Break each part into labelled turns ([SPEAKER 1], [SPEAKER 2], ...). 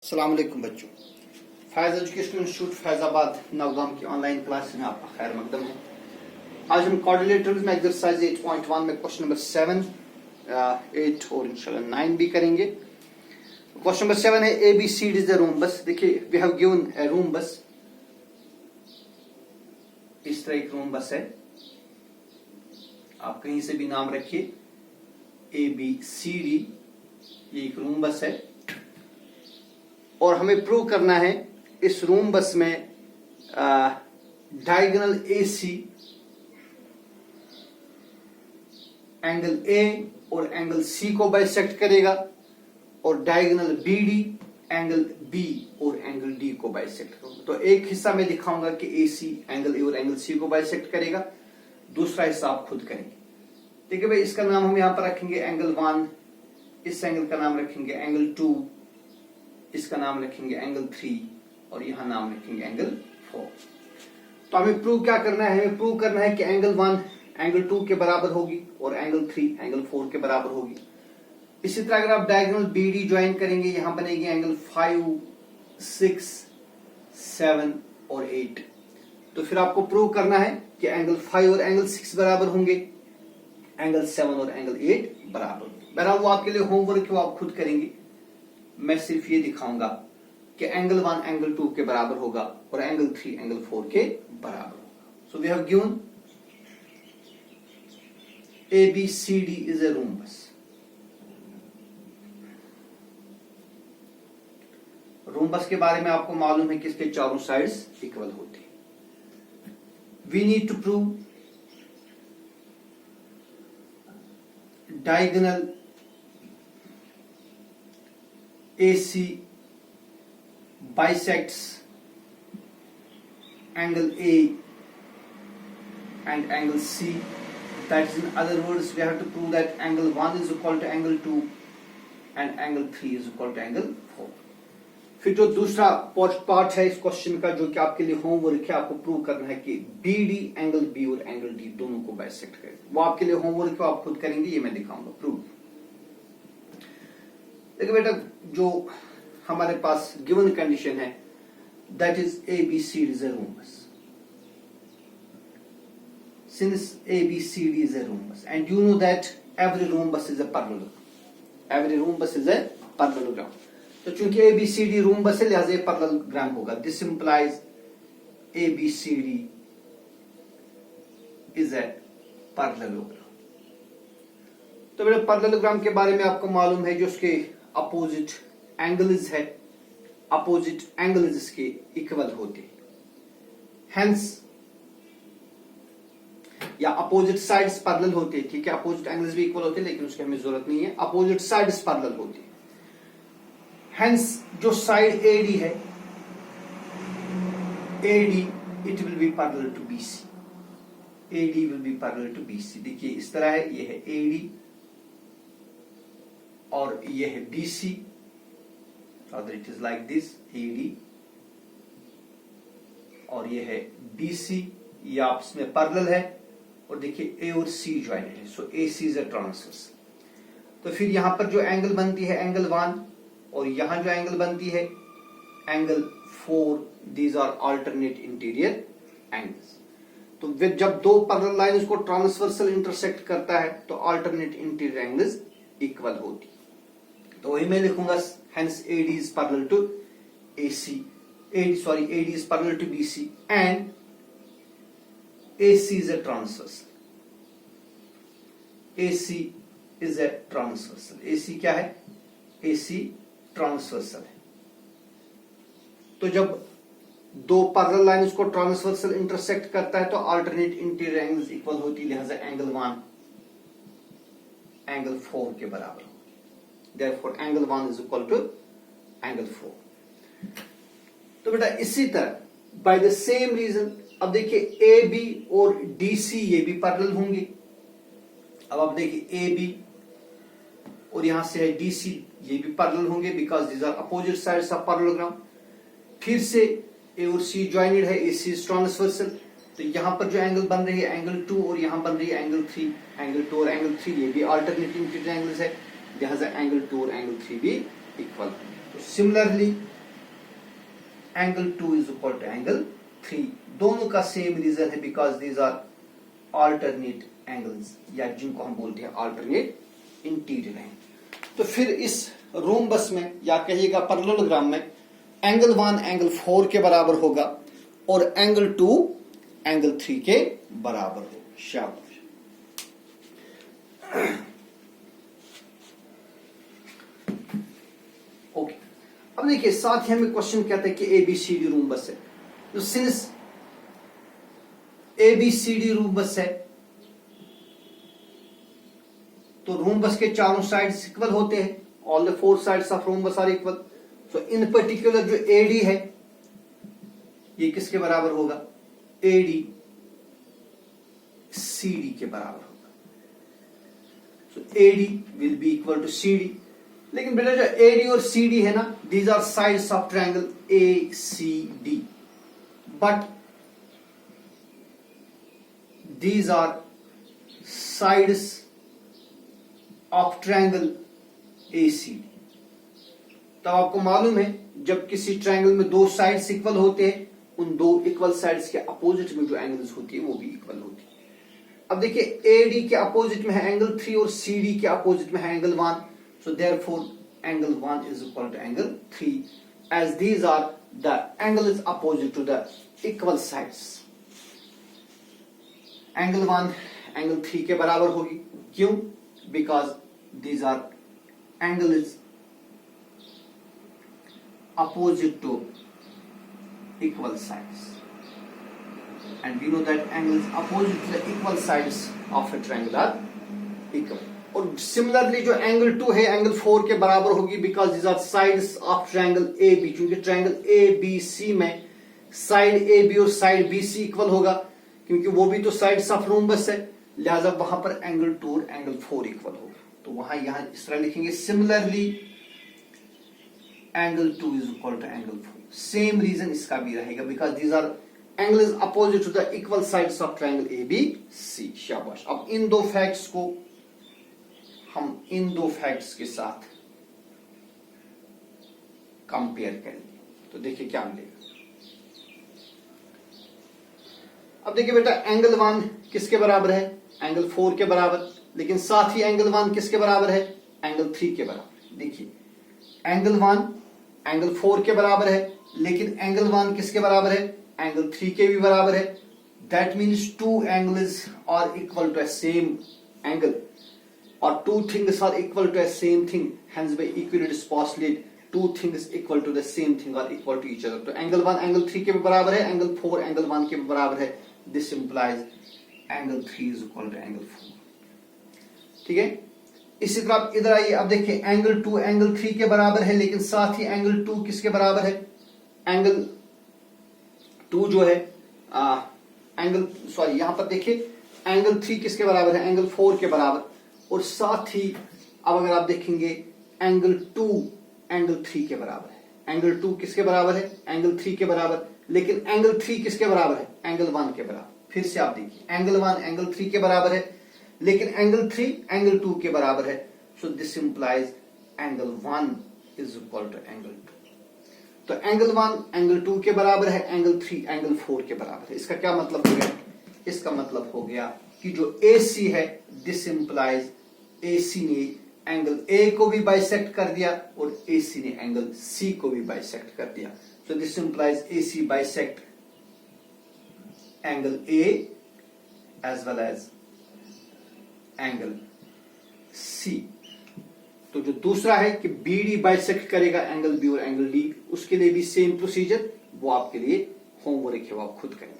[SPEAKER 1] अस्सलाम वालेकुम बच्चों। फैज एजुकेशन इंस्टीट्यूट फैजाबाद नवगाम की ऑनलाइन क्लास में आपका खैर मकदम है। आज हम कोऑर्डिनेटर्स में एक्सरसाइज 8.1 में क्वेश्चन नंबर 7, 8 और इंशाल्लाह 9 भी करेंगे। क्वेश्चन नंबर 7 है A B C D is a rhombus. देखिए we have given a rhombus, इस तरह एक रूम बस है। आप कहीं से भी नाम रखिए, ए बी सी डी, ये एक रूम बस है और हमें प्रूव करना है इस रूम बस में diagonal A C angle A और एंगल सी को बाइसेक्ट करेगा और diagonal B D angle B और एंगल डी को बाइसेक्ट करेगा। तो एक हिस्सा मैं दिखाऊंगा कि ए सी एंगल ए और एंगल सी को बाइसेक्ट करेगा, दूसरा हिस्सा आप खुद करेंगे। देखिए भाई, इसका नाम हम यहां पर रखेंगे एंगल 1, इस एंगल का नाम रखेंगे एंगल 2, इसका नाम रखेंगे एंगल 3 और यहां नाम रखेंगे एंगल 4। तो हमें प्रूव क्या करना है? हमें प्रूव करना है कि एंगल 1 एंगल 2 के बराबर होगी और एंगल 3 एंगल 4 के बराबर होगी। इसी तरह अगर आप डायगोनल बी डी ज्वाइन करेंगे, यहां बनेगी एंगल 5, 6, 7 और 8। तो फिर आपको प्रूव करना है कि एंगल 5 और एंगल 6 बराबर होंगे, एंगल 7 और एंगल 8 बराबर होंगे। बहरहाल वो आपके लिए होमवर्क है, वो आप खुद करेंगे। मैं सिर्फ ये दिखाऊंगा कि एंगल 1 एंगल 2 के बराबर होगा और एंगल 3 एंगल 4 के बराबर होगा। So we have given A B C D is a rhombus. Rhombus के बारे में आपको मालूम है कि इसके चारों साइड्स इक्वल होती है। We need to prove diagonal AC bisects angle A and angle C. That is, in other words, we have to prove that angle 1 is equal to angle 2 and angle 3 is equal to angle 4. फिर जो दूसरा part है इस question का, जो कि आपके लिए होमवर्क है, आपको प्रूव करना है कि BD एंगल B और एंगल D दोनों को बाइसेक्ट करे। वो आपके लिए होमवर्क है, आप खुद करेंगे, ये मैं दिखाऊंगा प्रूव। देखिए बेटा, जो हमारे पास गिवन कंडीशन है that is A B C D is a rhombus. Since A B C D is a rhombus and you know that every rhombus is a parallelogram, every rhombus is a parallelogram. तो चूंकि A B C D rhombus है, लिहाजा ये parallelogram होगा। This implies A B C D is a parallelogram. तो बेटा parallelogram के बारे में आपको मालूम है, जो उसके अपोजिट एंगल्स है, अपोजिट एंगल्स इसके इक्वल होते हैं। हेंस, या अपोजिट साइड्स पैरेलल होते हैं। ठीक है, अपोजिट एंगल्स भी इक्वल होते हैं, लेकिन उसकी हमें जरूरत नहीं है। अपोजिट साइड्स पैरेलल होते हैं। हेंस, जो साइड एडी है, AD it will be parallel to BC. AD will be parallel to BC. देखिए इस तरह है, ये है एडी और ये है BC, और it is like this AD और ये है BC, ये आपस में पैरेलल है। और देखिए A और C ज्वाइंटेड है, so AC is a transverse. तो फिर यहां पर जो एंगल बनती है एंगल 1 और यहां जो एंगल बनती है angle 4, these are alternate interior angles. तो जब दो पैरेलल लाइंस को ट्रांसवर्सल इंटरसेक्ट करता है तो अल्टरनेट इंटीरियर एंगल्स इक्वल होती है। तो वही मैं लिखूंगा, hence AD is parallel to AC, AD is parallel to BC and AC is a transversal. AC is a transversal. AC क्या है? AC ट्रांसवर्सल है। तो जब दो पैरेलल लाइंस को ट्रांसवर्सल इंटरसेक्ट करता है तो अल्टरनेट इंटीरियर एंगल्स इक्वल होती है, लिहाजा एंगल 1 एंगल 4 के बराबर। Therefore, angle 1 is equal to angle 4. तो बेटा इसी तरह by the same reason, अब देखिए AB और DC ये भी पैरेलल होंगे। अब आप देखिए AB और यहां से है DC, ये भी पैरेलल होंगे because these are opposite sides of parallelogram. फिर से A और C ज्वाइंटेड है, AC इज ट्रांसवर्सल। तो यहां पर जो एंगल बन रही है एंगल 2 और यहां बन रही है एंगल 3, एंगल 2 और एंगल 3 ये भी अल्टरनेट इंटीरियर एंगल्स है, लिहाजा एंगल 2 और एंगल 3 भी इक्वल। तो similarly angle 2 is equal to angle 3। दोनों का सेम रीजन है because these are alternate angles, या जिनको हम बोलते हैं अल्टरनेट इंटीरियर हैं। तो फिर इस रोम्बस में या कहिएगा पैरेललोग्राम में एंगल 1 एंगल 4 के बराबर होगा और एंगल 2 एंगल 3 के बराबर होगा। शाबाश। ओके, अब देखिए साथ ही हमें क्वेश्चन कहता है कि एबीसीडी रोम्बस है। तो सिंस एबीसीडी रोम्बस है तो रोम्बस के चारों साइड्स इक्वल होते हैं, all the 4 sides of rhombus are equal. So in particular जो एडी है ये किसके बराबर होगा? एडी सीडी के बराबर होगा। So AD will be equal to CD. लेकिन बेटा जो एडी और सीडी है ना, these are sides of triangle A C D, but these are sides of triangle ACD. तो आपको मालूम है जब किसी ट्रायंगल में दो साइड्स इक्वल होते हैं, उन दो इक्वल साइड्स के अपोजिट में जो एंगल्स होती है वो भी इक्वल होती है। अब देखिए एडी के अपोजिट में है एंगल 3 और सीडी के अपोजिट में है angle 1। So therefore angle 1 is equal to angle 3 as these are the angles opposite to the equal sides. Angle 1 angle 3 के बराबर होगी। क्यों? Because these are angles opposite to equal sides, and we know that angles opposite to the equal sides of a triangle are equal. और similarly जो angle 2 है angle 4 के बराबर होगी because these are sides of triangle AB, क्योंकि triangle ABC में side AB और side BC equal होगा, क्योंकि वो भी तो साइड्स ऑफ रोम्बस है, लिहाजा वहां पर एंगल 2 और एंगल 4 इक्वल होगा। तो वहां यहां इस तरह लिखेंगे similarly angle 2 is equal to angle 4। Same reason इसका भी रहेगा because these are angles opposite to the equal sides of triangle ABC. शाबाश। अब इन दो फैक्ट्स को हम इन दो फैक्ट्स के साथ कंपेयर करेंगे तो देखिए क्या मिलेगा। अब देखिए बेटा एंगल 1 किसके बराबर है? एंगल 4 के बराबर। लेकिन साथ ही एंगल 1 किसके बराबर है? एंगल 3 के बराबर। देखिए एंगल 1 एंगल 4 के बराबर है, लेकिन एंगल 1 किसके बराबर है? एंगल 3 के भी बराबर है। That means two angles are equal to a same angle और two things are equal to a same thing, hence by equilibrium postulate two things equal to the same thing are equal to each other. तो angle 1 angle 3 के भी बराबर है, angle 4 angle 1 के भी बराबर है। This implies angle 3 is equal to angle 4। ठीक है। इसी तरह आप इधर आइए। अब देखिए एंगल 2 एंगल 3 के बराबर है, लेकिन साथ ही एंगल 2 किसके बराबर है? एंगल 2 जो है यहां पर देखिए एंगल 3 किसके बराबर है? एंगल 4 के बराबर। और साथ ही अब अगर आप देखेंगे एंगल 2 एंगल 3 के बराबर है। एंगल 2 किसके बराबर है? एंगल 3 के बराबर। लेकिन एंगल 3 किसके बराबर है? एंगल 1 के बराबर। फिर से आप देखिए एंगल 1 एंगल 3 के बराबर है, लेकिन एंगल 3 एंगल 2 के बराबर है। So this implies angle 1 is equal to angle 2। तो एंगल 1 एंगल 2 के बराबर है, एंगल 3 एंगल 4 के बराबर है। इसका क्या मतलब हो गया? इसका मतलब हो गया कि जो AC है दिस इंप्लाइज AC ने एंगल A को भी बाइसेक्ट कर दिया और AC ने एंगल C को भी बाइसेक्ट कर दिया। So this implies AC bisect angle A as well as angle C। तो जो दूसरा है कि BD बाइसेक्ट करेगा एंगल B और एंगल D, उसके लिए भी सेम प्रोसीजर, वो आपके लिए होमवर्क है, वो आप खुद करेंगे।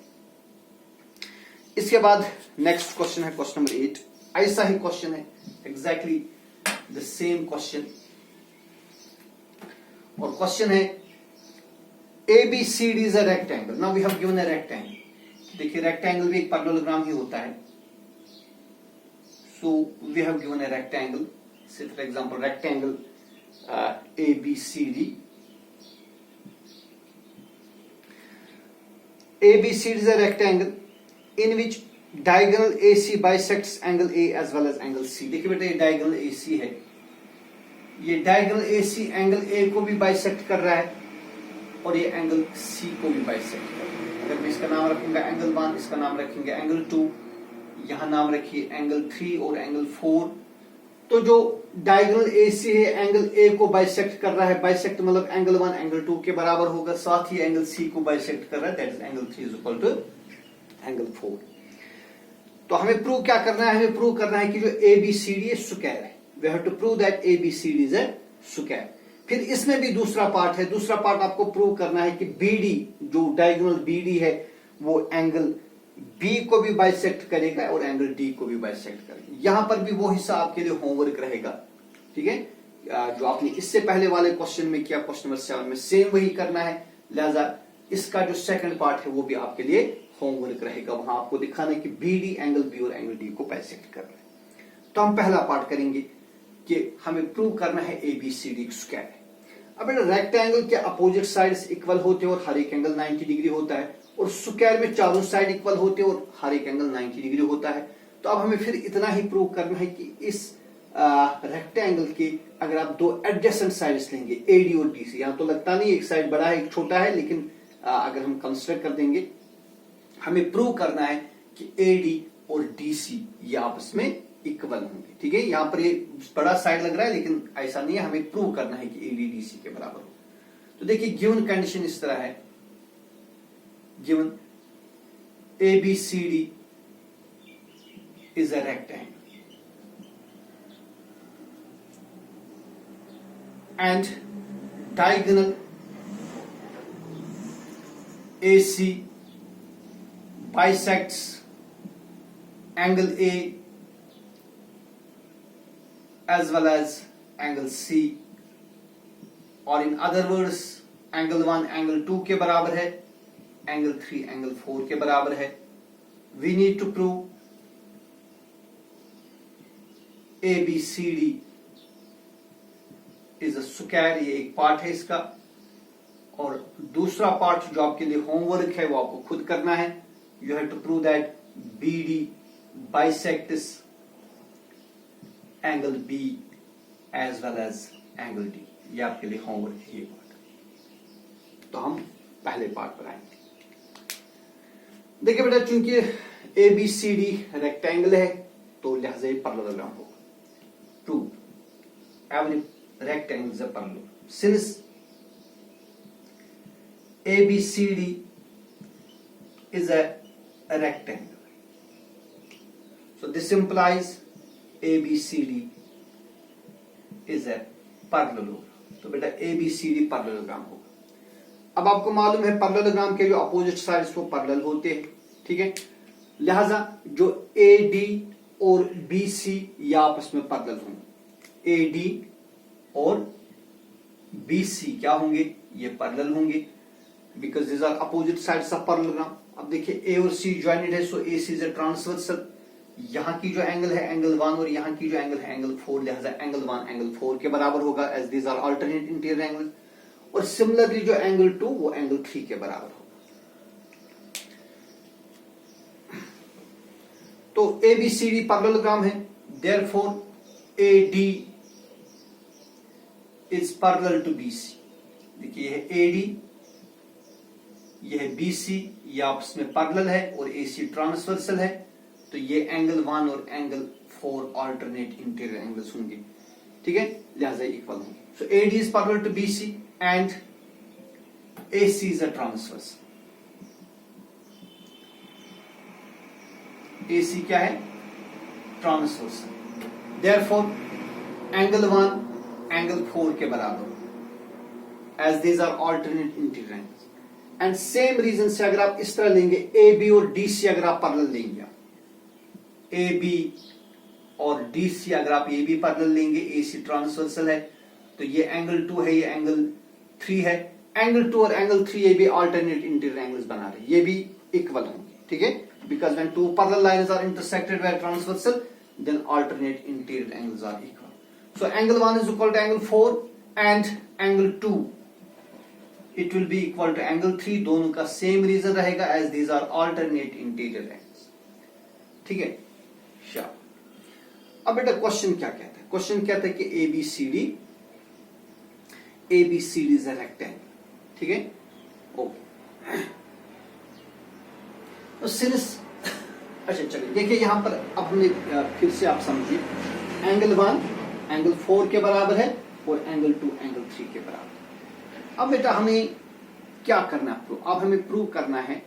[SPEAKER 1] इसके बाद नेक्स्ट क्वेश्चन है क्वेश्चन नंबर 8। ऐसा ही क्वेश्चन है, एग्जैक्टली द सेम क्वेश्चन। और क्वेश्चन है ABCD is a rectangle. Now we have given a rectangle. देखिए रेक्टेंगल भी एक पैरेललोग्राम ही होता है। So we have given a rectangle, say for example rectangle ABCD. ABCD is a rectangle in which diagonal AC bisects angle A as well as angle C. देखिए बेटा ये diagonal AC है, ये diagonal AC angle A को भी bisect कर रहा है और ये एंगल सी को भी बाइसेक्ट करेगा। अगर मैं इसका नाम रखूंगा एंगल 1, इसका नाम रखेंगे एंगल 2, यहां नाम रखिए एंगल 3 और एंगल 4। तो जो डायगोनल AC है एंगल A को बाइसेक्ट कर रहा है, बाइसेक्ट मतलब एंगल 1 एंगल 2 के बराबर होगा, साथ ही एंगल C को बाइसेक्ट कर रहा है, that is angle 3 is equal to angle 4। तो हमें प्रूव क्या करना है, हमें प्रूव करना है कि जो ABCD स्क्वायर है, we have to prove that ABCD is a square. फिर इसमें भी दूसरा पार्ट है, दूसरा पार्ट आपको प्रूव करना है कि BD जो डायगोनल BD है वो एंगल B को भी बाइसेक्ट करेगा और एंगल D को भी बाइसेक्ट करेगा। यहां पर भी वो हिस्सा आपके लिए होमवर्क रहेगा, ठीक है, जो आपने इससे पहले वाले क्वेश्चन में किया, क्वेश्चन नंबर 7 में सेम वही करना है। लिहाजा इसका जो सेकंड पार्ट है वो भी आपके लिए होमवर्क रहेगा, वहां आपको दिखाना है कि BD एंगल B और एंगल D को बाइसेक्ट कर रहा है। तो हम पहला पार्ट करेंगे कि हमें प्रूव करना है ABCD स्क्वायर है। अब रेक्टेंगल के अपोजिट साइड्स इक्वल होते हैं और हर एक एंगल 90 डिग्री होता है, और स्क्वायर में चारों साइड इक्वल होते हैं और हर एक एंगल 90 डिग्री होता है। तो अब हमें फिर इतना ही प्रूव करना है कि इस रेक्टेंगल के अगर आप दो एडजेसेंट साइड्स लेंगे AD और DC, यहां तो लगता नहीं एक साइड बड़ा है एक छोटा है, लेकिन अगर हम कंसिडर कर देंगे, हमें प्रूव करना है कि AD और DC ये आपस में इक्वल होंगे, ठीक है। यहां पर ये बड़ा साइड लग रहा है लेकिन ऐसा नहीं है, हमें प्रूव करना है कि AD DC के बराबर हो। तो देखिए गिवन कंडीशन इस तरह है, given ABCD is a rectangle and diagonal AC bisects angle A as well as angle C, और in other words angle 1 angle 2 के बराबर है, angle 3 angle 4 के बराबर है। We need to prove ABCD is a square, ये एक part है इसका, और दूसरा पार्ट जो आपके लिए होमवर्क है वो आपको खुद करना है। You have to prove that BD bisects angle B as well as angle D, ये आपके लिए होमवर्क है ये पार्ट। तो हम पहले पार्ट पर आएंगे। देखिए बेटा, चूंकि ABCD रेक्टेंगल है तो लिहाजा ये पैरेललोग्राम होगा। Prove every rectangle is a parallelogram since ABCD is a rectangle. So this implies ABCD is a parallelogram. तो बेटा ABCD पैरेललोग्राम होगा। अब आपको मालूम है पैरेललोग्राम के जो अपोजिट साइड्स वो पैरेलल होते हैं, ठीक है। लिहाजा जो AD और BC ये आपस में पैरेलल होंगे, AD और BC क्या होंगे, ये पैरेलल होंगे, because this are opposite sides of parallelogram. अब देखिए A और C ज्वाइंटेड है, so AC is a transversal. यहां की जो एंगल है एंगल 1 और यहां की जो एंगल है एंगल 4, लिहाजा एंगल 1 एंगल 4 के बराबर होगा, as these are alternate interior angle. और सिमिलरली जो एंगल 2 वो एंगल 3 के बराबर होगा। तो ABCD पैरेललोग्राम है, therefore AD is parallel to BC। देखिए ये है AD, ये है BC, ये आपस में पैरेलल है और AC ट्रांसवर्सल है, तो ये एंगल 1 और एंगल 4 अल्टरनेट इंटीरियर एंगल्स होंगे, ठीक है, लिहाजा इक्वल होंगे। So AD is parallel to BC and AC is a transversal. AC क्या है, ट्रांसवर्सल, देयरफॉर एंगल 1 एंगल 4 के बराबर, as these are alternate interior angles. And same reason से अगर आप इस तरह लेंगे AB और DC अगर आप पैरेलल लेंगे, AB और DC अगर आप AB पैरेलल लेंगे, AC ट्रांसवर्सल है, तो ये एंगल 2 है, ये एंगल 3 है। एंगल 2 और एंगल 3 ये भी अल्टरनेट इंटीरियर एंगल्स बना रहे हैं, ये भी इक्वल होंगे, ठीक है, because when two parallel lines are intersected by transversal then alternate interior angles are equal. So angle 1 is equal to angle 4 and angle 2 it will be equal to angle 3, दोनों का सेम रीजन रहेगा, as these are alternate interior angles, ठीक है। अब बेटा question क्या कहता है, क्वेश्चन कहता है कि ABCD इज अ रेक्टेंगल, ठीक है। ओके, तो सिंस अच्छा चलिए देखिए यहां पर अब हमने फिर से आप समझिए, एंगल 1 एंगल 4 के बराबर है और एंगल 2 एंगल 3 के बराबर है। अब बेटा हमें क्या करना है, अब हमें प्रूव करना है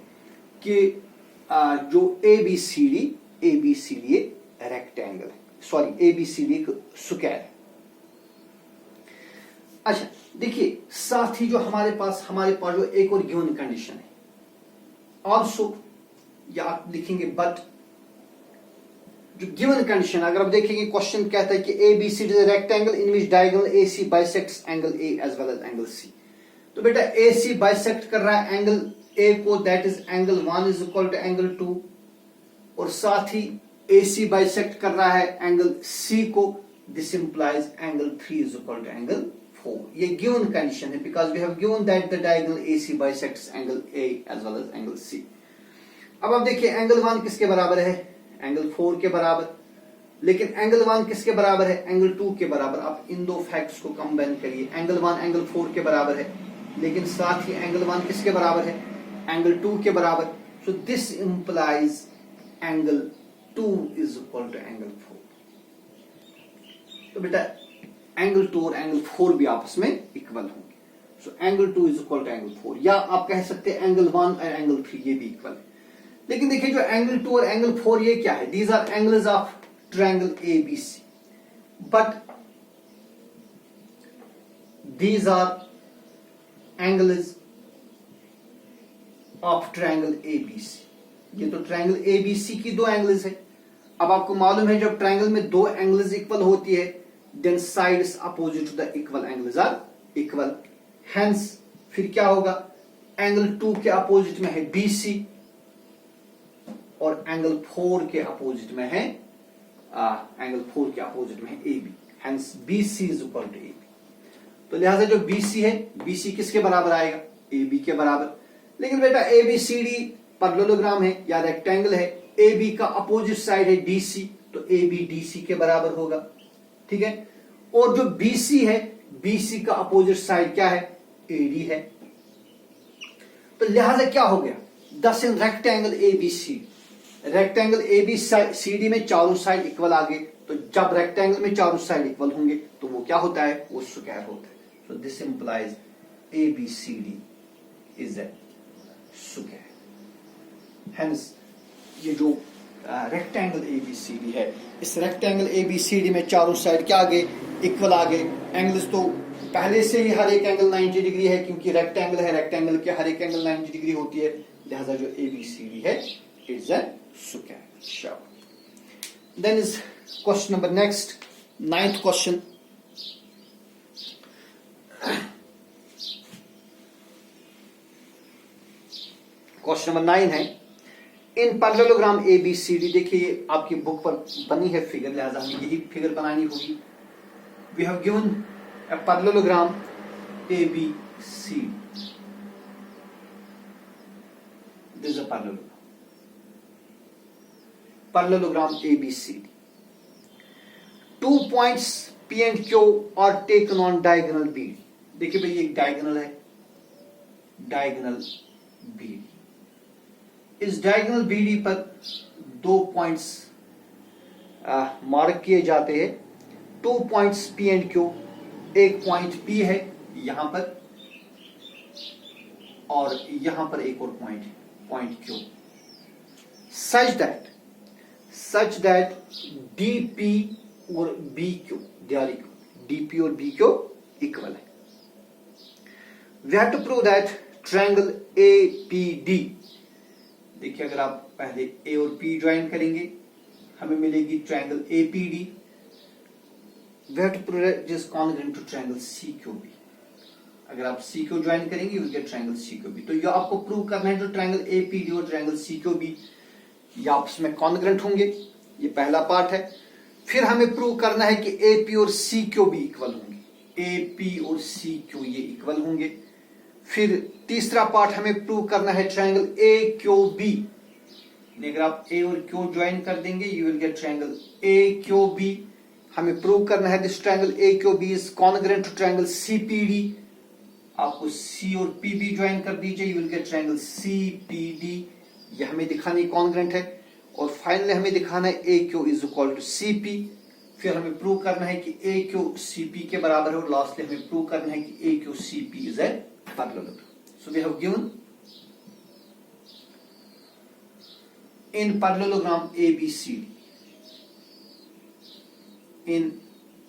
[SPEAKER 1] कि जो ABCD रेक्टेंगल है, सॉरी ABCD एक स्क्वायर है। अच्छा देखिए साथ ही जो हमारे पास जो एक और गिवन कंडीशन है ऑल्सो, या आप लिखेंगे बट, जो गिवन कंडीशन अगर आप देखेंगे क्वेश्चन कहता है कि ABCD is a rectangle in which diagonal AC bisects angle A as well as angle C। तो बेटा AC बाइसेक्ट कर रहा है एंगल A को, that is angle 1 is equal to angle 2, और साथ ही AC बाइसेक्ट कर रहा है एंगल C को, this implies angle 3 is equal to angle 4। ये गिवन कंडीशन है because we have given that the diagonal AC bisects angle A as well as angle C। अब आप देखिए एंगल 1 किसके बराबर है, एंगल 4 के बराबर, लेकिन एंगल 1 किसके बराबर है, एंगल 2 के बराबर। आप इन दो फैक्ट्स को कंबाइन करिए, एंगल 1 एंगल 4 के बराबर है, लेकिन साथ ही एंगल 1 किसके बराबर है, एंगल 2 के बराबर। So this implies angle 2 is equal to angle 4। तो बेटा एंगल 2 और एंगल 4 भी आपस में इक्वल होंगे। So angle 2 is equal to angle 4, या आप कह सकते हैं एंगल 1 और एंगल 3 ये भी इक्वल है। लेकिन देखिए जो एंगल 2 और एंगल 4 ये क्या है, these are angles of triangle ABC, but these are angles of triangle ABC। ये तो ट्रायंगल ABC की दो एंगल्स है। अब आपको मालूम है जब ट्रायंगल में दो एंगल्स इक्वल होती है, then sides opposite to the equal angles are equal. Hence फिर क्या होगा, एंगल 2 के अपोजिट में है BC और एंगल 4 के अपोजिट में है AB। Hence BC is equal to AB। तो लिहाजा जो BC है, BC किसके बराबर आएगा, AB के बराबर। लेकिन बेटा ABCD पैरेललोग्राम है या रेक्टेंगल है, AB का अपोजिट साइड है DC, तो AB DC के बराबर होगा, ठीक है। और जो BC है, BC का अपोजिट साइड क्या है, AD है। तो लिहाजा क्या हो गया, दस इन रेक्टेंगल ABCD में चारों साइड इक्वल आ गए। तो जब रेक्टेंगल में चारों साइड इक्वल होंगे तो वो क्या होता है, वो स्क्वायर होता है। So this implies ABCD is a square. Hence ये जो रेक्टेंगल ABCD है, इस रेक्टेंगल ABCD में चारों साइड क्या आ गए, इक्वल आ गए। एंगल्स तो पहले से ही हर एक एंगल 90 डिग्री है, क्योंकि रेक्टेंगल है, रेक्टेंगल के हर एक एंगल 90 डिग्री होती है। लिहाजा जो ABCD है is a square. Sure. Then is question number next, 9th question. Question number 9 है, इन पैरेललोग्राम ABCD, देखिए आपकी बुक पर बनी है फिगर, लिहाजा हमें यही फिगर बनानी होगी। We have given a parallelogram ABC. This is a parallelogram ABCD. 2 points P and Q are taken on diagonal BD. देखिए भाई एक डायगोनल है, डायगोनल BD। इस डायगोनल BD पर 2 पॉइंट्स मार्क किए जाते हैं। 2 पॉइंट्स P and Q, एक पॉइंट P है यहां पर, और यहां पर एक और point Q, such that DP और BQ they are equal, DP और BQ इक्वल है। We have to prove that triangle APD, देखिए अगर आप पहले A और P ज्वाइन करेंगे हमें मिलेगी triangle APD। We have to prove it is congruent to triangle CQB। अगर आप CQ ज्वाइन करेंगे you will get triangle CQB। तो ये आपको प्रूव करना है जो ट्रायंगल APD और ट्रायंगल CQB ये आपस में कॉन्ग्रुएंट होंगे, ये पहला पार्ट है। फिर हमें प्रूव करना है कि AP और CQB इक्वल होंगे, AP और CQ ये इक्वल होंगे। फिर तीसरा पार्ट हमें प्रूव करना है ट्रायंगल AQB। अगर आप A और Q ज्वाइन कर देंगे you will get triangle AQB। हमें प्रूव करना है this triangle AQB is congruent to triangle CPD। आपको सी और पी भी ज्वाइन कर दीजिए, you will get triangle C P D. ये हमें दिखाने कॉन्ग्रेंट है। और फाइनली हमें दिखाना है A Q is equal to C P. फिर हमें प्रूव करना है कि ए क्यू सी पी के बराबर है, और लास्टली हमें प्रूव करना है कि A Q C P is a parallelogram. So we have given in parallelogram ABCD, in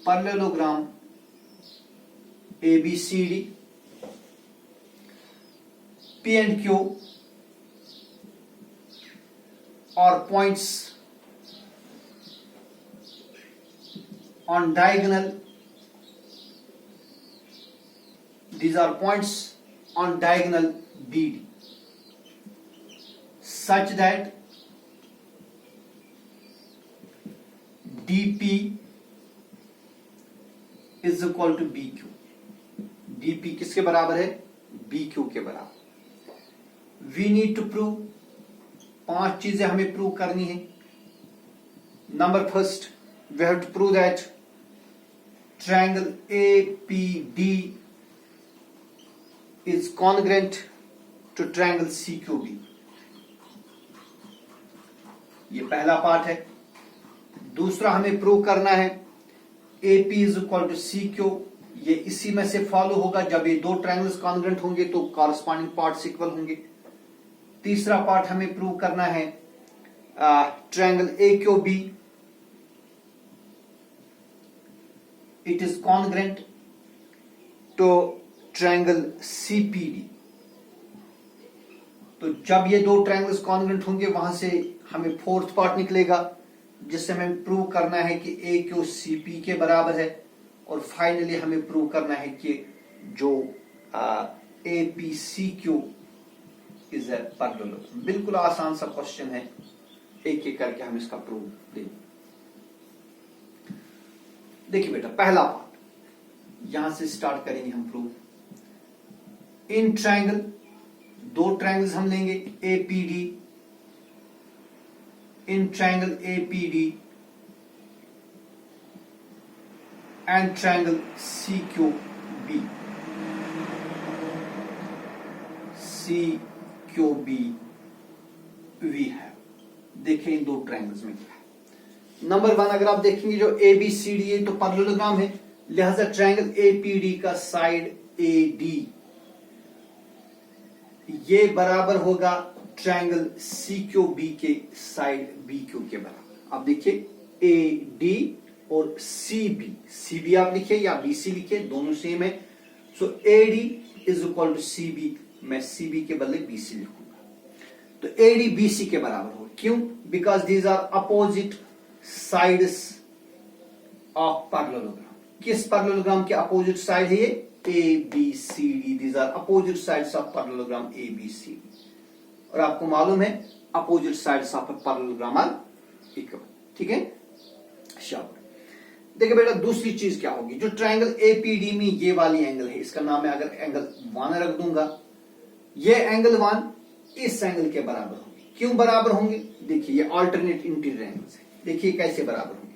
[SPEAKER 1] parallelogram ABCD, P and Q are points on diagonal. These are points on diagonal BD such that DP is equal to B Q. DP किसके बराबर है? B Q के बराबर। We need to prove, 5 चीजें हमें prove करनी है। Number first, we have to prove that triangle APD is congruent to triangle CQB। ये पहला पार्ट है। दूसरा हमें प्रूव करना है AP is equal to CQ। ये इसी में से फॉलो होगा, जब ये दो ट्रायंगल्स कॉन्ग्रेंट होंगे तो कॉरस्पॉन्डिंग पार्ट्स इक्वल होंगे। तीसरा पार्ट हमें प्रूव करना है triangle AQB it is congruent to triangle CPD। तो जब ये दो ट्रायंगल्स कॉन्ग्रेंट होंगे वहां से हमें फोर्थ पार्ट निकलेगा, जिससे हमें प्रूव करना है कि AQ CP के बराबर है। और फाइनली हमें प्रूव करना है कि जो APCQ इज ए पैरेललोग्राम। बिल्कुल आसान सा क्वेश्चन है, एक एक करके हम इसका प्रूव देंगे। देखिए बेटा, पहला पार्ट यहां से स्टार्ट करेंगे हम प्रूव। इन ट्रायंगल, दो ट्रायंगल्स हम लेंगे APD, in triangle APD and triangle CQB we have। देखें इन दो ट्रायंगल्स में क्या है। नंबर 1 अगर आप देखेंगे जो ABCD है तो पैरेललोग्राम है, लिहाजा ट्रायंगल APD का साइड AD ये बराबर होगा ट्रायंगल CQB के साइड BQ के बराबर। आप देखिए AD और CB आप लिखिए या BC लिखिए, दोनों सेम है। So AD is equal to CB, मैं CB के बदले BC लिखूंगा। तो AD BC के बराबर हो, क्यों? Because these are opposite sides of parallelogram. किस पैरेललोग्राम के अपोजिट साइड है ये? ABCD। These are opposite sides of parallelogram ABCD। और आपको मालूम है opposite sides of parallelogram are equal. ठीक है, शाबाश। देखिए बेटा, दूसरी चीज क्या होगी, जो ट्रायंगल APD में ये वाली एंगल है, इसका नाम है, अगर एंगल 1 रख दूंगा, ये एंगल 1 इस एंगल के बराबर होंगे। क्यों बराबर होंगे? देखिए ये अल्टरनेट इंटीरियर एंगल्स है, देखिए कैसे बराबर होंगे।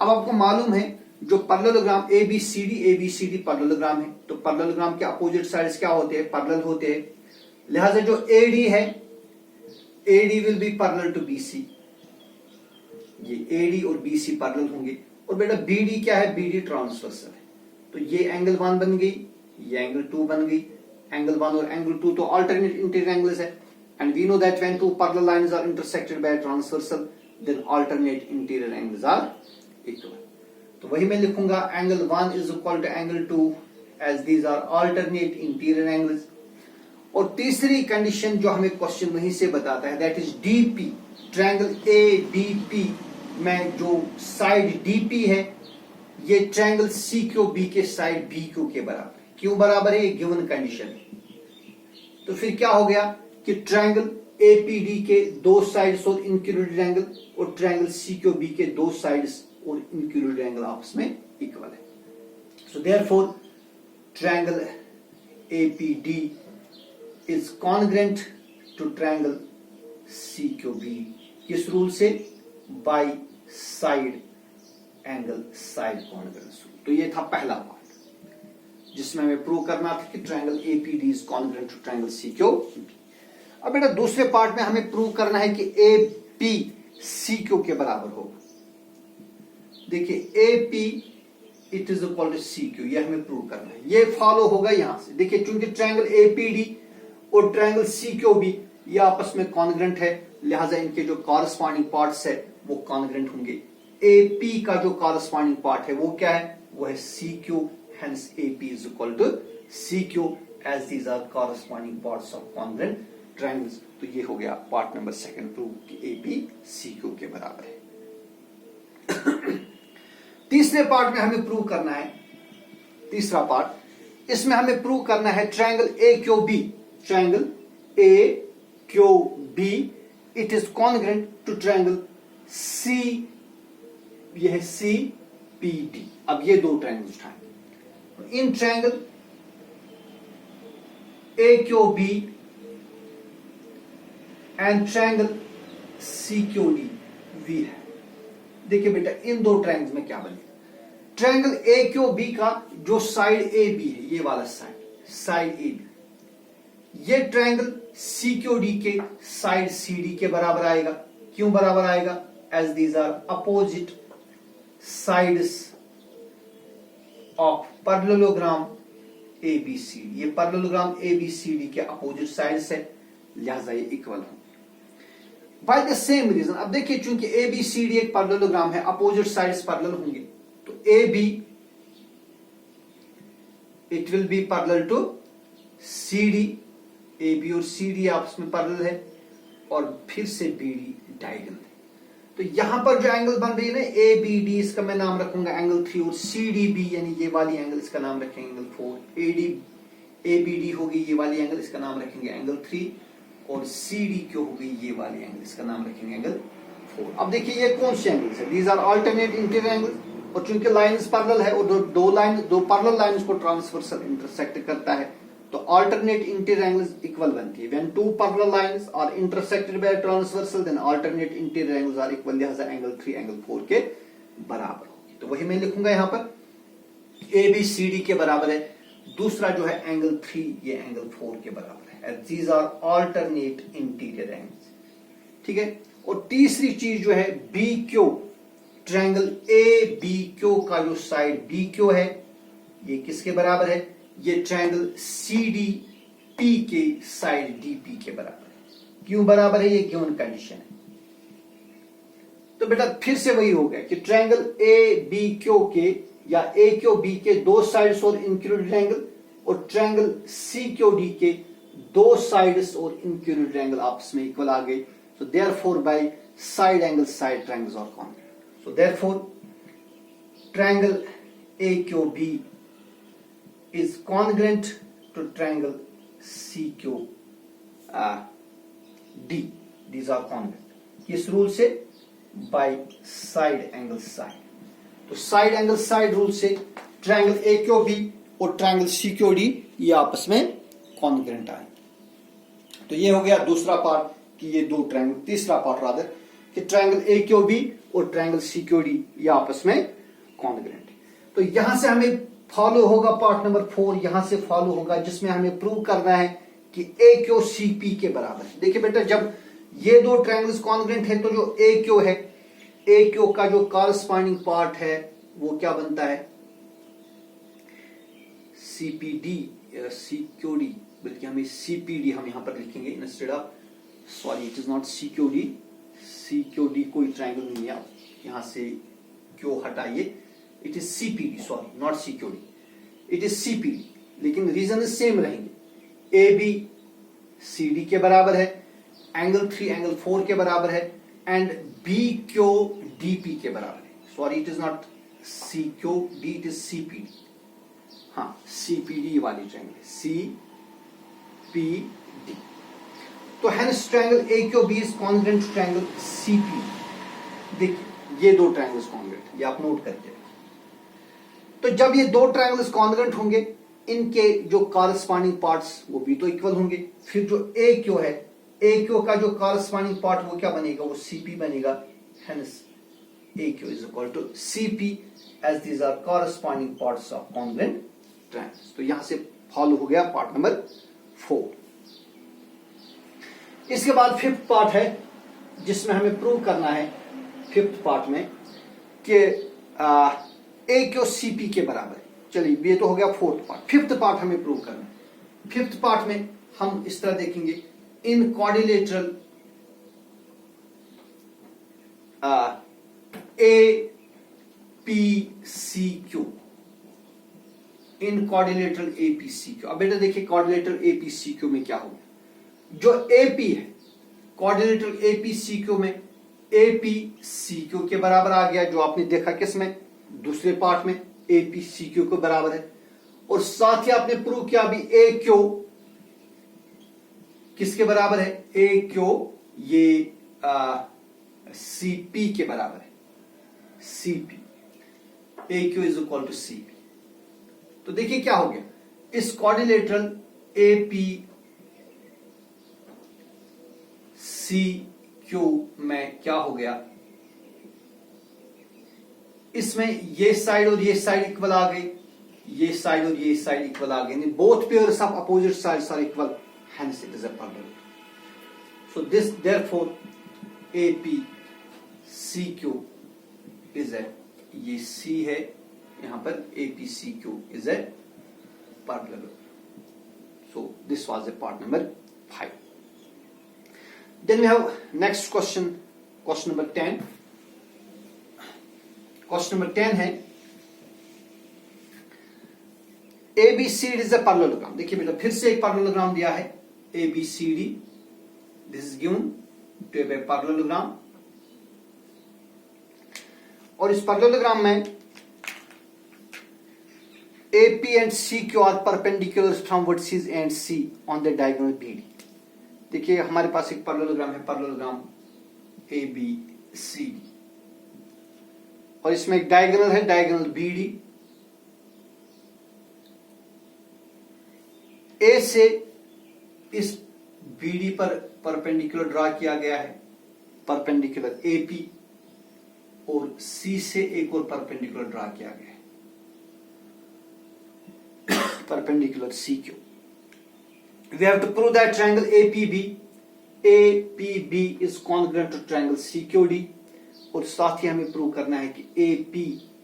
[SPEAKER 1] अब आपको मालूम है जो पैरेललोग्राम ABCD पैरेललोग्राम है, तो पैरेललोग्राम के अपोजिट साइड्स क्या होते हैं? पैरेलल होते हैं। लिहाजा जो AD है, AD will be parallel to BC। ये AD और BC पैरेलल होंगे। और बेटा BD क्या है? BD ट्रांसवर्सल है। तो ये एंगल 1 बन गई, ये एंगल 2 बन गई। एंगल 1 और एंगल 2 तो अल्टरनेट इंटीरियर एंगल्स है, and we know that when two parallel lines are intersected by transversal then alternate interior angles are equal. तो वही मैं लिखूंगा, angle 1 is equal to angle 2 as these are alternate interior angles. और तीसरी condition जो हमें question वहीं से बताता है, that is DP। Triangle ADP में जो साइड DP है, ये ट्रायंगल CQB के साइड BQ के बराबर है। क्यों बराबर है? ये गिवन कंडीशन है। तो फिर क्या हो गया कि ट्रायंगल APD के दो साइड्स और इंक्लूडेड एंगल और ट्रायंगल CQB के दो साइड्स और इंक्लूडेड एंगल आपस में इक्वल है। सो therefore triangle APD is congruent to triangle CQB। किस रूल से? By side angle side congruence. तो ये था पहला पार्ट। जिसमें हमें प्रूव करना था कि triangle APD is congruent to triangle CQB. अब बेटा दूसरे पार्ट में हमें प्रूव करना है कि एपी सीक्यू के बराबर होगा। देखिए AP it is equal to CQ, ये हमें प्रूव करना है। ये फॉलो होगा यहां से। देखिए चूंकि ट्रायंगल एपीडी और ट्रायंगल सीक्यूबी ये आपस में कॉन्ग्रुएंट है, लिहाजा इनके जो कॉरस्पॉन्डिंग पार्ट्स है वो कॉन्ग्रुएंट होंगे। एपी का जो कॉरस्पॉन्डिंग पार्ट है वो क्या है, वो है CQ, hence AP is equal to CQ as these are corresponding parts of congruent triangles. तो ये हो गया पार्ट नंबर सेकंड प्रूव कि एपी सीक्यू के बराबर है। तीसरे पार्ट में हमें प्रूव करना है, तीसरा पार्ट, इसमें हमें प्रूव करना है triangle A Q B, triangle A Q B it is congruent to triangle C, यह है सी पी डी। अब ये दो ट्रायंगल्स उठाएंगे। In triangle A Q B and triangle C Q D we है। देखिए बेटा इन दो ट्रायंगल्स में क्या बनेगा, ट्रायंगल ए क्यू बी का जो साइड ए बी है, ये वाला साइड ए बी, ये ट्रायंगल सी क्यू डी के साइड सी डी के बराबर आएगा। क्यों बराबर आएगा, as these are opposite sides of parallelogram A B C D. ये parallelogram A B C D के अपोजिट साइड्स है, लिहाजा ये इक्वल होंगे बाय द सेम रीजन। अब देखिए चूंकि ए बी सी डी एक पैरेललोग्राम है, अपोजिट साइड्स पैरेलल होंगे, तो A B it will be parallel to C D, A B और सी डी आपस में पैरेलल है, और फिर से बी डी डायगोनल है। तो यहां पर जो एंगल बन रही है ना ए बी डी, इसका मैं नाम रखूंगा एंगल 3, और सी डी बी यानी ये वाली एंगल, इसका नाम रखेंगे एंगल 4। ए बी डी होगी ये वाली एंगल, इसका नाम रखेंगे एंगल 3, और सी डी क्यू हो गई ये वाली एंगल, इसका नाम रखेंगे एंगल 4। अब देखिए ये कौन सी एंगल्स है, these are alternate interior angles, और चूंकि लाइंस पैरेलल है और दो पैरेलल लाइंस को ट्रांसवर्सल इंटरसेक्ट करता है, तो अल्टरनेट इंटीरियर एंगल्स इक्वल बनती है। When two parallel lines are intersected by transversal then alternate interior angles are equal, लिहाजा एंगल 3 एंगल 4 के बराबर होगी। तो वही मैं लिखूंगा यहां पर ए बी सी डी के बराबर है, दूसरा जो है एंगल 3 ये एंगल 4 के बराबर है। These are alternate interior angles, ठीक है। और तीसरी चीज जो है B Q, triangle A B Q का जो साइड बी क्यू है ये किसके बराबर है, ये ट्रायंगल सी डी पी के साइड डी पी के बराबर है। क्यों बराबर है, ये गिवन कंडीशन है। तो बेटा फिर से वही हो गया कि ट्रायंगल ए बी क्यू के या ए क्यू बी के दो साइड्स और इंक्लूडेड एंगल, और ट्रायंगल सी क्यू डी के दो साइड्स और इंक्लूडेड एंगल आपस में इक्वल आ गए। So therefore by side angle side triangles are congruent. So therefore triangle A Q B is congruent to triangle CQD. These are congruent. किस rule से, by side angle side. तो side angle side rule से triangle AQB और triangle CQD ये आपस में congruent आए। तो ये हो गया दूसरा पार्ट कि ये दो ट्रायंगल, तीसरा पार्ट रादर कि ट्रायंगल AQB और ट्रायंगल CQD ये आपस में कॉन्ग्रुएंट है। तो यहां से हमें फॉलो होगा पार्ट नंबर 4, यहां से फॉलो होगा जिसमें हमें प्रूव करना है कि ए क्यू सी पी के बराबर है। देखिए बेटा जब ये दो ट्रायंगल्स कॉन्ग्रुएंट है तो जो ए क्यू है, ए क्यू का जो कॉरस्पॉन्डिंग पार्ट है वो क्या बनता है, सीपीडी सीक्यूडी, बल्कि हमें सीपीडी हम यहां पर लिखेंगे instead of, sorry it is not CQD, CQD कोई ट्रायंगल नहीं है, यहां से क्यू हटाइए, it is CPD, sorry not CQD, it is CPD, लेकिन रीजन सेम रहेंगे। ए बी सी डी के बराबर है, एंगल 3 एंगल 4 के बराबर है, and B Q D P के बराबर है। Sorry it is not C Q D, it is CPD, हाँ सीपीडी वाली ट्रायंगल, सी पी डी। तो hence triangle A Q B is congruent to triangle CP. देखिए ये दो ट्रायंगल्स कॉन्ग्रुएंट, ये आप नोट करके। तो जब ये दो ट्रायंगल्स कॉन्ग्रुएंट होंगे, इनके जो कॉरस्पॉन्डिंग पार्ट्स वो भी तो इक्वल होंगे। फिर जो ए क्यू है, ए क्यू का जो कॉरस्पॉन्डिंग पार्ट वो क्या बनेगा, वो सीपी बनेगा। Hence A Q is equal to CP as these are corresponding parts of congruent triangles. तो यहां से फॉलो हो गया पार्ट नंबर 4। इसके बाद फिफ्थ पार्ट है जिसमें हमें प्रूव करना है फिफ्थ पार्ट में कि ए क्यू सी पी के बराबर है। चलिए ये तो हो गया फोर्थ पार्ट। फिफ्थ पार्ट हमें प्रूव करना है। फिफ्थ पार्ट में हम इस तरह देखेंगे in quadrilateral A P C Q, in quadrilateral A P C Q. अब बेटा देखिए quadrilateral A P C Q में क्या होगा, जो ए पी है quadrilateral A P C Q में ए पी सी क्यू के बराबर आ गया, जो आपने देखा किसमें, दूसरे पार्ट में ए पी सी क्यू के बराबर है। और साथ ही आपने प्रूव किया अभी ए क्यू किसके बराबर है, ए क्यू ये सी पी के बराबर है, C P, A Q is equal to C P. तो देखिए क्या हो गया, इस quadrilateral A P C Q में क्या हो गया, इसमें ये साइड और ये साइड इक्वल आ गई, ये साइड और ये साइड इक्वल आ गई, both pairs of opposite sides are equal, hence it is a parallel। so this therefore AP CQ is a, ये C है यहां पर, AP CQ is a parallel। so this was a part number 5। then we have next question, question number 10। question number 10 है ABCD is a parallelogram। देखिए बेटा फिर से एक parallelogram दिया है ABCD, this is given to a parallelogram। और इस parallelogram में AP and CQ are perpendicular from vertices and C on the diagonal BD। देखिए हमारे पास एक parallelogram है, parallelogram ABCD, और इसमें एक डायगोनल है, डायगोनल BD। ए से इस BD पर परपेंडिकुलर ड्रा किया गया है, परपेंडिकुलर AP, और C से एक और परपेंडिकुलर ड्रा किया गया है, perpendicular CQ। We have to prove that triangle APB is congruent to triangle CQD, और साथ ही हमें प्रूव करना है कि AP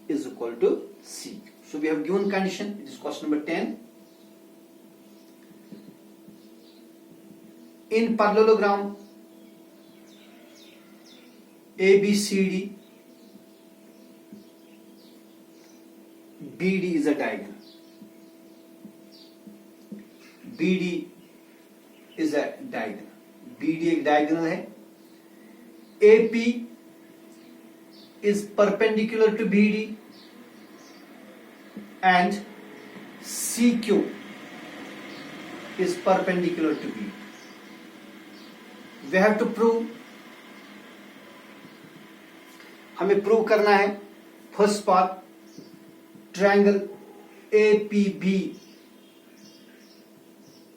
[SPEAKER 1] is equal to CQ। So we have given condition, it is question number 10। in parallelogram ABCD, BD is a diagonal, BD is a diagonal, BD एक diagonal है, AP is perpendicular to BD and CQ is perpendicular to BD। we have to prove, हमें prove करना है first part, triangle APB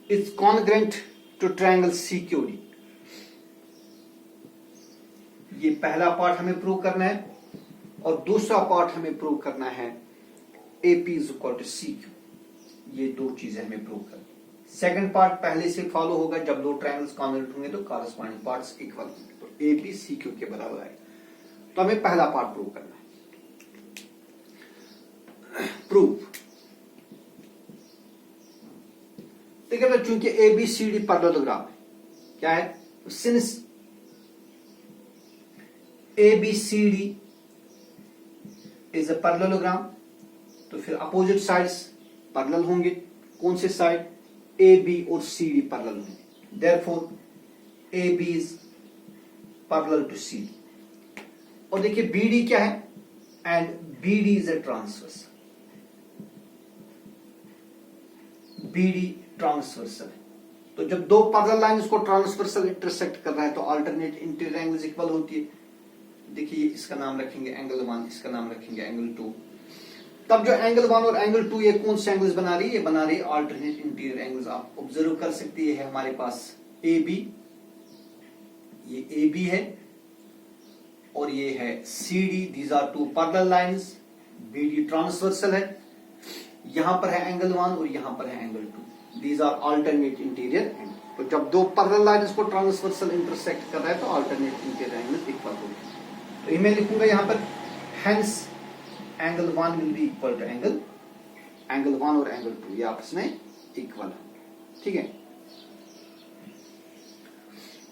[SPEAKER 1] is congruent to triangle CQD। ये पहला part हमें prove करना है, और दूसरा पार्ट हमें प्रूव करना है AP is equal to CQ। ये दो चीजें हमें प्रूव करनी। सेकंड पार्ट पहले से फॉलो होगा, जब दो ट्रायंगल्स कॉन्ग्रुएंट होंगे तो कॉरस्पॉन्डिंग पार्ट्स इक्वल होंगे, तो AP CQ के बराबर आएगा। तो हमें पहला पार्ट प्रूव करना है। प्रूफ, देखिए चूंकि ABCD पैरेललोग्राम है, क्या है, since ABCD is a parallelogram, तो फिर अपोजिट साइड्स पैरेलल होंगे। कौन से साइड, AB और CD पैरेलल होंगे, therefore AB is parallel to CD। और देखिए BD क्या है, and BD is a transversal, BD transversal है। तो जब दो पैरेलल लाइंस को ट्रांसवर्सल इंटरसेक्ट कर रहा है तो अल्टरनेट इंटीरियर एंगल्स इक्वल होती है। देखिए इसका नाम रखेंगे एंगल 1, इसका नाम रखेंगे एंगल 2। तब जो एंगल 1 और एंगल 2 ये कौन से एंगल्स बना रही है, ये बना रही है अल्टरनेट इंटीरियर एंगल्स। आप ऑब्जर्व कर सकते हैं हमारे पास AB, ये AB है, और ये है CD, these are two parallel lines. BD transversal है, यहां पर है एंगल 1 और यहां पर है angle 2। These are alternate interior angle. तो जब दो पैरेलल लाइंस को ट्रांसवर्सल इंटरसेक्ट कर रहा है तो अल्टरनेट इंटीरियर एंगल इक्वल होगा। तो ये मैं लिखूंगा यहां पर, hence angle 1 will be equal to angle 1 और एंगल 2 ये आपस में इक्वल है। ठीक है,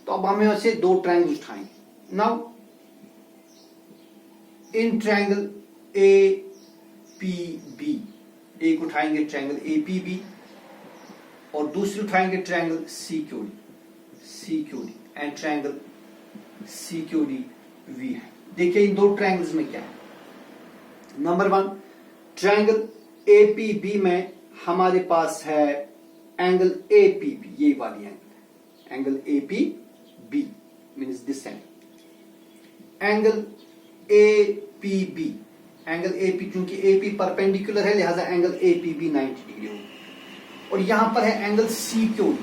[SPEAKER 1] तो अब हम यहां से दो ट्रायंगल उठाएंगे। नाउ इन ट्रायंगल APB, एक उठाएंगे ट्रायंगल APB और दूसरी उठाएंगे triangle CQD and triangle CQDV है। देखिए इन दो ट्रायंगल्स में क्या है। नंबर 1, ट्रायंगल APB में हमारे पास है एंगल APB, ये वाली angle APB means this angle APB, angle AP क्योंकि AP परपेंडिकुलर है लिहाजा एंगल APB 90 डिग्री होगी। और यहां पर है एंगल CQD,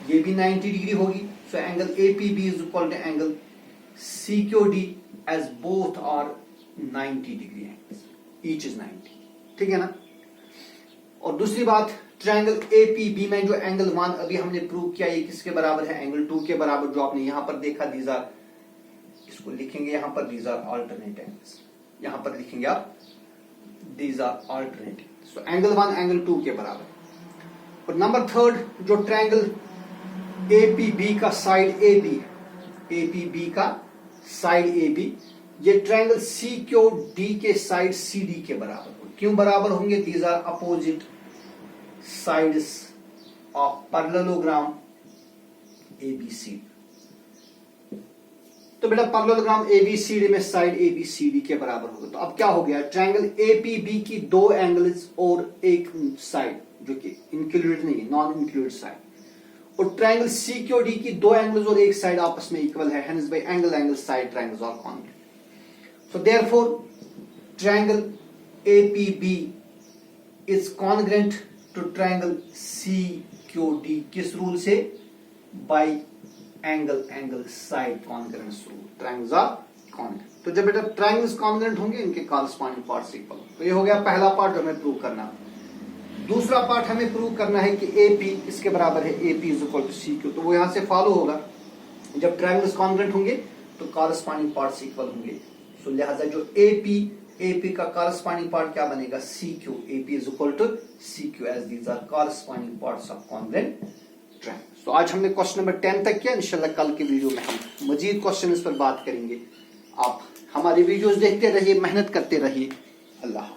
[SPEAKER 1] ये भी 90 डिग्री होगी। So angle APB is equal to angle CQD as both are 90 degree angles, each is 90। ठीक है ना। और दूसरी बात, ट्रायंगल APB में जो एंगल 1 अभी हमने प्रूव किया, ये किसके बराबर है? एंगल 2 के बराबर, जो आपने यहां पर देखा। दीज आर, इसको लिखेंगे यहां पर, दीज आर अल्टरनेट एंगल्स। यहां पर लिखेंगे आप these are alternate. So angle 1 angle 2 के बराबर। और नंबर 3, जो ट्रायंगल APB का साइड AB है, APB का साइड AB, ये ट्रायंगल CQD के साइड CD के बराबर होंगे। क्यों बराबर होंगे? These are opposite sides of parallelogram ABCD। तो बेटा पैरेललोग्राम ABCD में साइड ABCD के बराबर होगा। तो अब क्या हो गया? ट्रायंगल APB की दो एंगल्स और एक साइड जो कि इंक्लूडेड नहीं है, नॉन इंक्लूडेड साइड, और ट्रायंगल CQD की दो एंगल्स और एक साइड आपस में इक्वल है। Hence by angle side triangles are congruent. So therefore triangle APB is congruent to triangle CQD। किस रूल से? By angle side congruence rule. Triangles are congruent. तो जब बेटा ट्रायंगल्स कॉन्ग्रुएंट होंगे, इनके कॉरस्पॉन्डिंग पार्ट्स इक्वल। तो ये हो गया पहला पार्ट जो हमें प्रूव करना है। दूसरा पार्ट हमें प्रूव करना है कि AP किसके बराबर है? AP is equal to CQ। तो वो यहां से फॉलो होगा, जब ट्रायंगल्स कॉन्ग्रुएंट होंगे तो कॉरस्पॉन्डिंग पार्ट्स इक्वल होंगे। सो लिहाजा जो AP का कॉरस्पॉन्डिंग पार्ट क्या बनेगा? CQ। AP is equal to CQ as these are corresponding parts of congruent triangle. तो आज हमने क्वेश्चन नंबर 10 तक किया। इंशाल्लाह कल के वीडियो में हम मजीद क्वेश्चन इस पर बात करेंगे। आप हमारी वीडियोस देखते रहिए, मेहनत करते रहिए। अल्लाह।